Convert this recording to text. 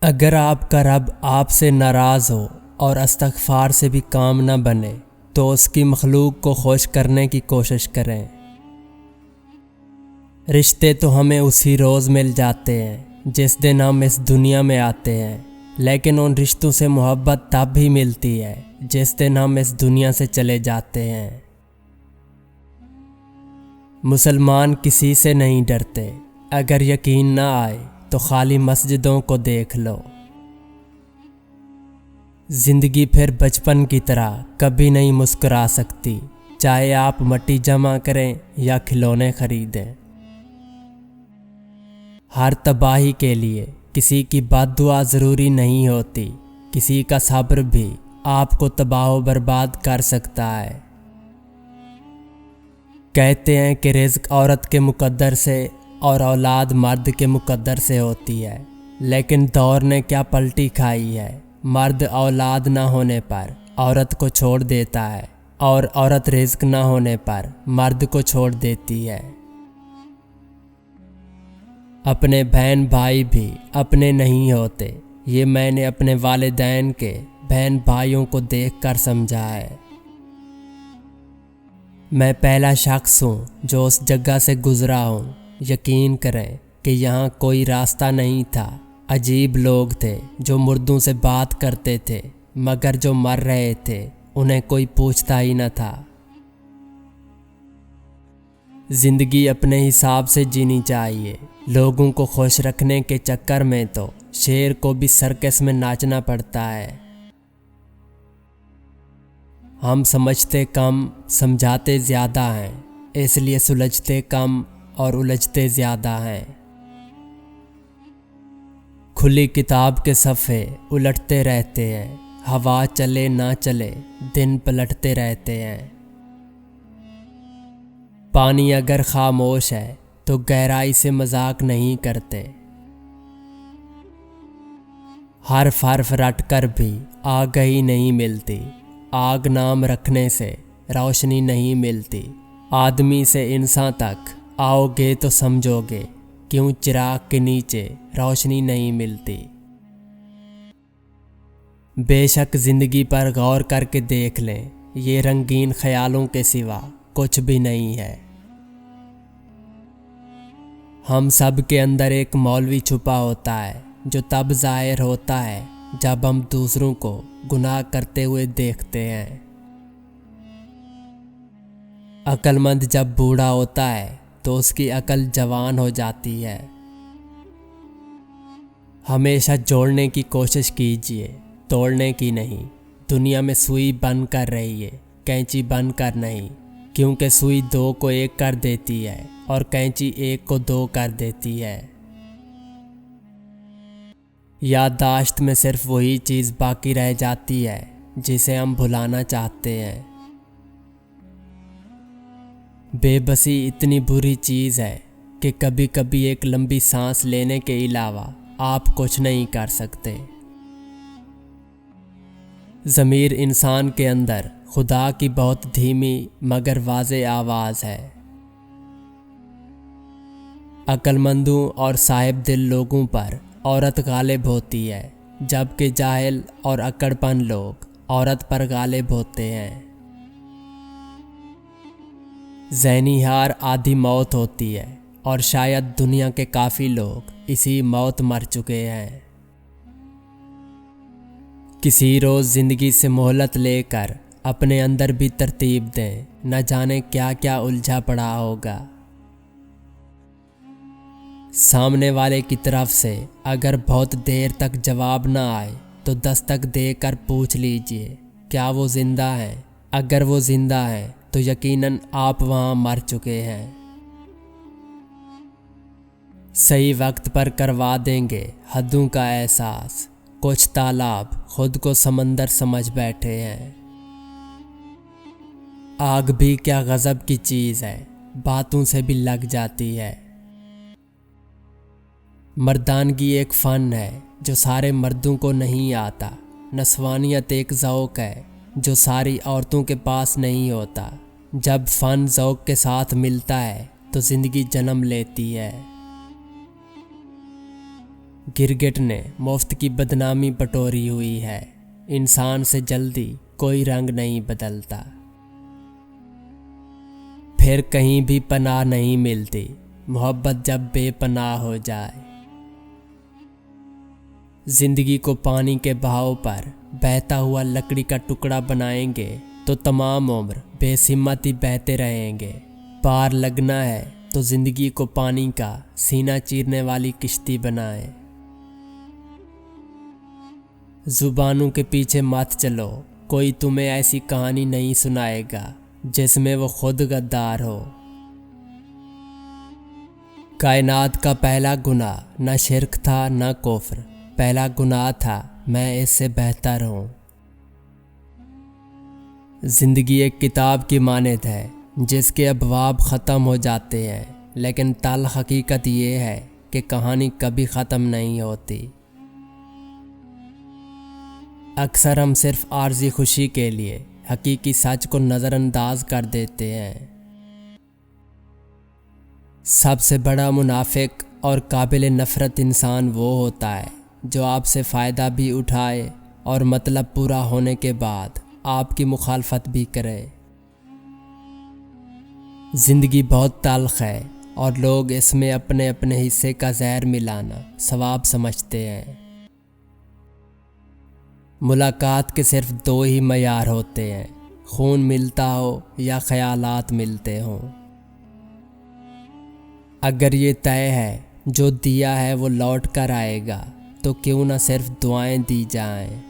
اگر آپ کا رب آپ سے ناراض ہو اور استغفار سے بھی کام نہ بنے تو اس کی مخلوق کو خوش کرنے کی کوشش کریں۔ رشتے تو ہمیں اسی روز مل جاتے ہیں جس دن ہم اس دنیا میں آتے ہیں، لیکن ان رشتوں سے محبت تب بھی ملتی ہے جس دن ہم اس دنیا سے چلے جاتے ہیں۔ مسلمان کسی سے نہیں ڈرتے، اگر یقین نہ آئے تو خالی مسجدوں کو دیکھ لو۔ زندگی پھر بچپن کی طرح کبھی نہیں مسکرا سکتی، چاہے آپ مٹی جمع کریں یا کھلونے خریدیں۔ ہر تباہی کے لیے کسی کی بد دعا ضروری نہیں ہوتی، کسی کا صبر بھی آپ کو تباہ و برباد کر سکتا ہے۔ کہتے ہیں کہ رزق عورت کے مقدر سے اور اولاد مرد کے مقدر سے ہوتی ہے، لیکن دور نے کیا پلٹی کھائی ہے، مرد اولاد نہ ہونے پر عورت کو چھوڑ دیتا ہے اور عورت رزق نہ ہونے پر مرد کو چھوڑ دیتی ہے۔ اپنے بہن بھائی بھی اپنے نہیں ہوتے، یہ میں نے اپنے والدین کے بہن بھائیوں کو دیکھ کر سمجھا ہے۔ میں پہلا شخص ہوں جو اس جگہ سے گزرا ہوں۔ یقین کریں کہ یہاں کوئی راستہ نہیں تھا، عجیب لوگ تھے جو مردوں سے بات کرتے تھے، مگر جو مر رہے تھے انہیں کوئی پوچھتا ہی نہ تھا۔ زندگی اپنے حساب سے جینی چاہیے، لوگوں کو خوش رکھنے کے چکر میں تو شیر کو بھی سرکس میں ناچنا پڑتا ہے۔ ہم سمجھتے کم سمجھاتے زیادہ ہیں، اس لیے سلجھتے کم اور الجھتے زیادہ ہیں۔ کھلی کتاب کے صفحے الٹتے رہتے ہیں، ہوا چلے نہ چلے دن پلٹتے رہتے ہیں۔ پانی اگر خاموش ہے تو گہرائی سے مذاق نہیں کرتے۔ حرف حرف رٹ کر بھی آگہی نہیں ملتی، آگ نام رکھنے سے روشنی نہیں ملتی۔ آدمی سے انسان تک آؤ گے تو سمجھو گے کیوں چراغ کے نیچے روشنی نہیں ملتی۔ بے شک زندگی پر غور کر کے دیکھ لیں، یہ رنگین خیالوں کے سوا کچھ بھی نہیں ہے۔ ہم سب کے اندر ایک مولوی چھپا ہوتا ہے جو تب ظاہر ہوتا ہے جب ہم دوسروں کو گناہ کرتے ہوئے دیکھتے ہیں۔ عقل مند جب بوڑھا ہوتا ہے تو اس کی عقل جوان ہو جاتی ہے۔ ہمیشہ جوڑنے کی کوشش کیجیے، توڑنے کی نہیں۔ دنیا میں سوئی بن کر رہیے، کینچی بن کر نہیں، کیونکہ سوئی دو کو ایک کر دیتی ہے اور کینچی ایک کو دو کر دیتی ہے۔ یادداشت میں صرف وہی چیز باقی رہ جاتی ہے جسے ہم بھلانا چاہتے ہیں۔ بے بسی اتنی بری چیز ہے کہ کبھی کبھی ایک لمبی سانس لینے کے علاوہ آپ کچھ نہیں کر سکتے۔ ضمیر انسان کے اندر خدا کی بہت دھیمی مگر واضح آواز ہے۔ عقل مندوں اور صاحب دل لوگوں پر عورت غالب ہوتی ہے، جبکہ جاہل اور اکڑ پن لوگ عورت پر غالب ہوتے ہیں۔ ذہنی ہار آدھی موت ہوتی ہے اور شاید دنیا کے کافی لوگ اسی موت مر چکے ہیں۔ کسی روز زندگی سے مہلت لے کر اپنے اندر بھی ترتیب دیں، نہ جانے کیا کیا الجھا پڑا ہوگا۔ سامنے والے کی طرف سے اگر بہت دیر تک جواب نہ آئے تو دستک دے کر پوچھ لیجئے کیا وہ زندہ ہیں۔ اگر وہ زندہ ہیں تو یقیناً آپ وہاں مر چکے ہیں۔ صحیح وقت پر کروا دیں گے حدوں کا احساس، کچھ تالاب خود کو سمندر سمجھ بیٹھے ہیں۔ آگ بھی کیا غضب کی چیز ہے، باتوں سے بھی لگ جاتی ہے۔ مردانگی ایک فن ہے جو سارے مردوں کو نہیں آتا۔ نسوانیت ایک ذوق ہے جو ساری عورتوں کے پاس نہیں ہوتا۔ جب فن ذوق کے ساتھ ملتا ہے تو زندگی جنم لیتی ہے۔ گرگٹ نے مفت کی بدنامی بٹوری ہوئی ہے، انسان سے جلدی کوئی رنگ نہیں بدلتا۔ پھر کہیں بھی پناہ نہیں ملتی، محبت جب بے پناہ ہو جائے۔ زندگی کو پانی کے بہاؤ پر بہتا ہوا لکڑی کا ٹکڑا بنائیں گے تو تمام عمر بے سمت ہی بہتے رہیں گے۔ پار لگنا ہے تو زندگی کو پانی کا سینہ چیرنے والی کشتی بنائیں۔ زبانوں کے پیچھے مت چلو، کوئی تمہیں ایسی کہانی نہیں سنائے گا جس میں وہ خود غدار ہو۔ کائنات کا پہلا گناہ نہ شرک تھا نہ کفر، پہلا گناہ تھا میں اس سے بہتر ہوں۔ زندگی ایک کتاب کی مانند ہے جس کے ابواب ختم ہو جاتے ہیں، لیکن تلخ حقیقت یہ ہے کہ کہانی کبھی ختم نہیں ہوتی۔ اکثر ہم صرف عارضی خوشی کے لیے حقیقی سچ کو نظر انداز کر دیتے ہیں۔ سب سے بڑا منافق اور قابل نفرت انسان وہ ہوتا ہے جو آپ سے فائدہ بھی اٹھائے اور مطلب پورا ہونے کے بعد آپ کی مخالفت بھی کرے۔ زندگی بہت تلخ ہے اور لوگ اس میں اپنے اپنے حصے کا زہر ملانا ثواب سمجھتے ہیں۔ ملاقات کے صرف دو ہی معیار ہوتے ہیں، خون ملتا ہو یا خیالات ملتے ہوں۔ اگر یہ طے ہے جو دیا ہے وہ لوٹ کر آئے گا تو کیوں نہ صرف دعائیں دی جائیں۔